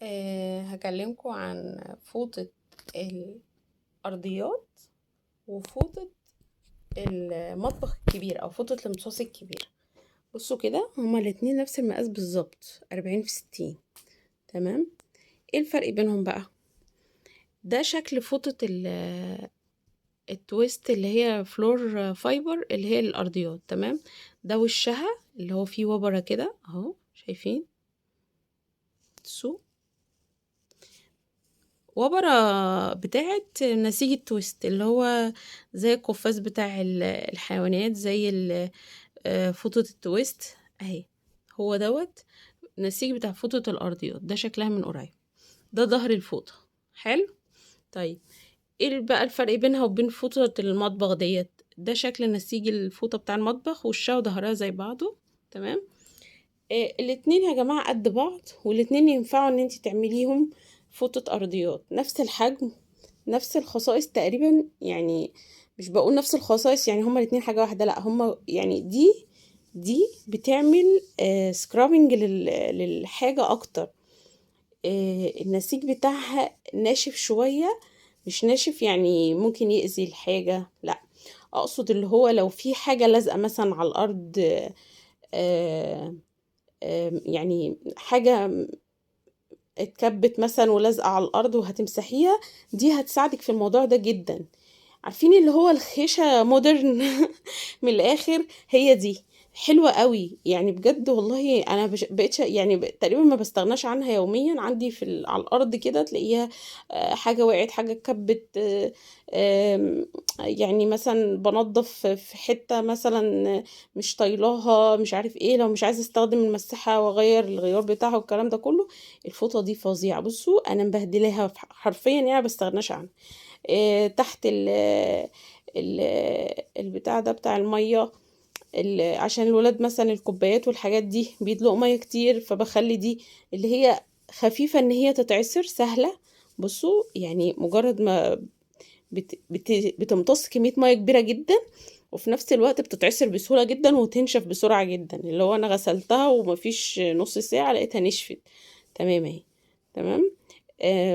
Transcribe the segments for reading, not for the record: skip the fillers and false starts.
هكلمكم عن فوطة الأرضيات وفوطة المطبخ الكبير أو فوطة الامتصاص الكبيرة. بصوا كده، هما الاتنين نفس المقاس بالظبط، 40 في 60. تمام. ايه الفرق بينهم بقى؟ ده شكل فوطة التويست اللي هي فلور فايبر اللي هي الأرضيات. تمام. ده وشها اللي هو فيه وبرة كده اهو، شايفين؟ وبرة بتاعت نسيج التويست اللي هو زي القفاز بتاع الحيوانات، زي فوطة التويست اهي. هو دوت نسيج بتاع فوطة الأرضيات. ده شكلها من قريب، ده ظهر الفوطة. حلو. طيب ايه بقى الفرق بينها وبين فوطة المطبخ ديت؟ ده شكل نسيج الفوطة بتاع المطبخ، وشها وظهرها زي بعضه. تمام. الاتنين يا جماعة قد بعض، والاتنين ينفعوا ان انت تعمليهم فوطة ارضيات، نفس الحجم نفس الخصائص تقريبا. يعني مش بقول نفس الخصائص يعني هما الاتنين حاجة واحدة، لا هما يعني دي بتعمل سكرابنج للحاجة اكتر. النسيج بتاعها ناشف شوية، مش ناشف يعني ممكن يأذي الحاجة، لا اقصد اللي هو لو في حاجة لازقة مثلا على الارض، آه، يعني حاجة اتكبت مثلا ولازقة على الأرض وهتمسحيها، دي هتساعدك في الموضوع ده جدا. عارفين اللي هو الخيشة مودرن من الآخر، هي دي حلوة قوي يعني بجد والله. انا بقيتش يعني تقريبا ما بستغناش عنها يوميا. عندي على الارض كده تلاقيها حاجة وقعت، حاجة اتكبت، يعني مثلا بنظف في حتة مثلا مش طايلاها مش عارف ايه، لو مش عايزه استخدم المساحه واغير الغيار بتاعها والكلام ده كله، الفوطه دي فظيعه. بصوا انا مبهدلاها حرفيا يعني ما بستغناش عنها. تحت ال البتاع ده بتاع الميه، عشان الولاد مثلا الكوبايات والحاجات دي بيدلقوا ميه كتير، فبخلي دي اللي هي خفيفه ان هي تتعصر سهله. بصوا يعني مجرد ما بتمتص كميه ميه كبيره جدا، وفي نفس الوقت بتتعصر بسهولة جدا وتنشف بسرعة جدا. اللي هو انا غسلتها ومفيش نص ساعة لقيتها نشفت تمام اهي. تمام.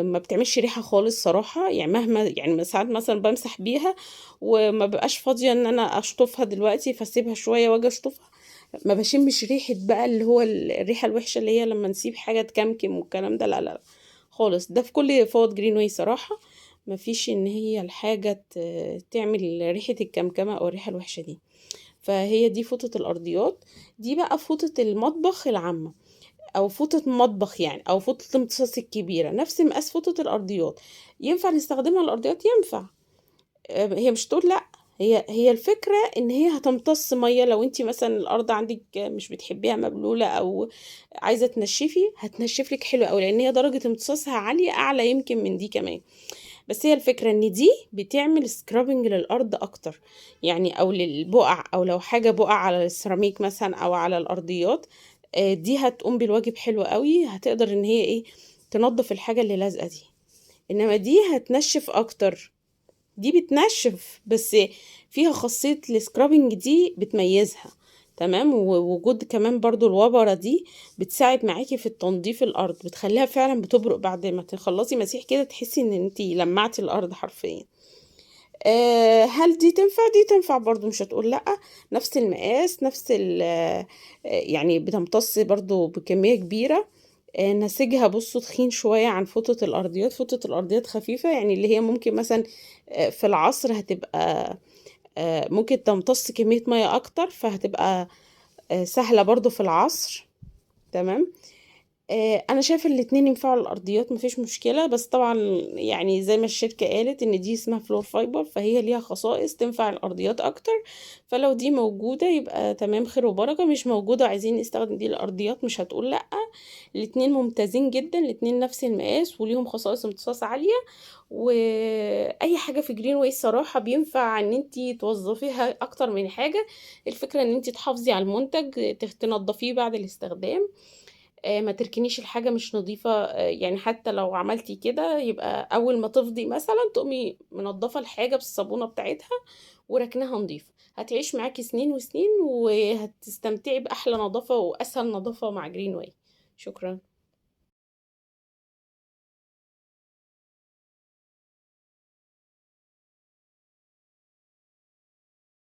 ما بتعملش ريحة خالص صراحة، يعني مهما يعني ساعات مثلا بمسح بيها وما بقاش فاضية ان انا اشطفها دلوقتي، فاسيبها شوية واجي اشطفها، ما بشمش ريحة بقى اللي هو الريحة الوحشة اللي هي لما نسيب حاجة تكمكم والكلام ده. لا لا لا خالص، ده في كل فوط جرين واي صراحة. ما فيش ان هي الحاجة تعمل ريحة الكمكمة او الريحة الوحشة دي. فهي دي فوطة الارضيات. دي بقى فوطة المطبخ العامة، او فوطة مطبخ يعني، او فوطة الامتصاص الكبيرة، نفس مقاس فوطة الارضيات. ينفع نستخدمها الارضيات؟ ينفع. هي مش تقول لا، هي الفكرة ان هي هتمتص مية. لو انتي مثلا الارض عندك مش بتحبيها مبلولة او عايزة تنشفي، هتنشف لك حلو قوي، لان هي درجة امتصاصها عالية، اعلى يمكن من دي كمان. بس هي الفكرة ان دي بتعمل سكرابنج للارض اكتر، يعني او للبقع، او لو حاجة بقع على السيراميك مثلا او على الارضيات، دي هتقوم بالواجب حلو قوي. هتقدر ان هي ايه، تنظف الحاجة اللي لازقة دي. انما دي هتنشف اكتر. دي بتنشف بس فيها خاصية السكرابنج دي بتميزها. تمام. ووجود كمان برضو الوبرة دي بتساعد معاكي في التنظيف الارض، بتخليها فعلا بتبرق بعد ما تخلصي مسيح كده، تحسي ان انتي لمعتي الارض حرفيا. هل دي تنفع؟ دي تنفع برضو، مش هتقول لأ. نفس المقاس نفس يعني بتمتص برضو بكمية كبيرة. نسيجها بصوا تخين شوية عن فوطة الأرضيات. فوطة الأرضيات خفيفة، يعني اللي هي ممكن مثلا في العصر هتبقى ممكن تمتص كمية مية أكتر، فهتبقى سهلة برضو في العصر. تمام. انا شايفه الاتنين ينفعوا الارضيات مفيش مشكله، بس طبعا يعني زي ما الشركه قالت ان دي اسمها فلور فايبر، فهي ليها خصائص تنفع الارضيات اكتر. فلو دي موجوده يبقى تمام، خير وبركه. مش موجوده عايزين نستخدم دي الارضيات، مش هتقول لا. الاتنين ممتازين جدا، الاتنين نفس المقاس وليهم خصائص امتصاص عاليه. واي حاجه في جرين واي صراحه بينفع ان انتي توظفيها اكتر من حاجه. الفكره ان انتي تحافظي على المنتج، تنضفيه بعد الاستخدام. ما تركنيش الحاجة مش نظيفة. يعني حتى لو عملتي كده يبقى أول ما تفضي مثلا تقومي منضفة الحاجة بالصابونة بتاعتها وركنها نظيفة، هتعيش معاكي سنين وسنين، وهتستمتعي بأحلى نظافة وأسهل نظافة مع جرين واي. شكرا.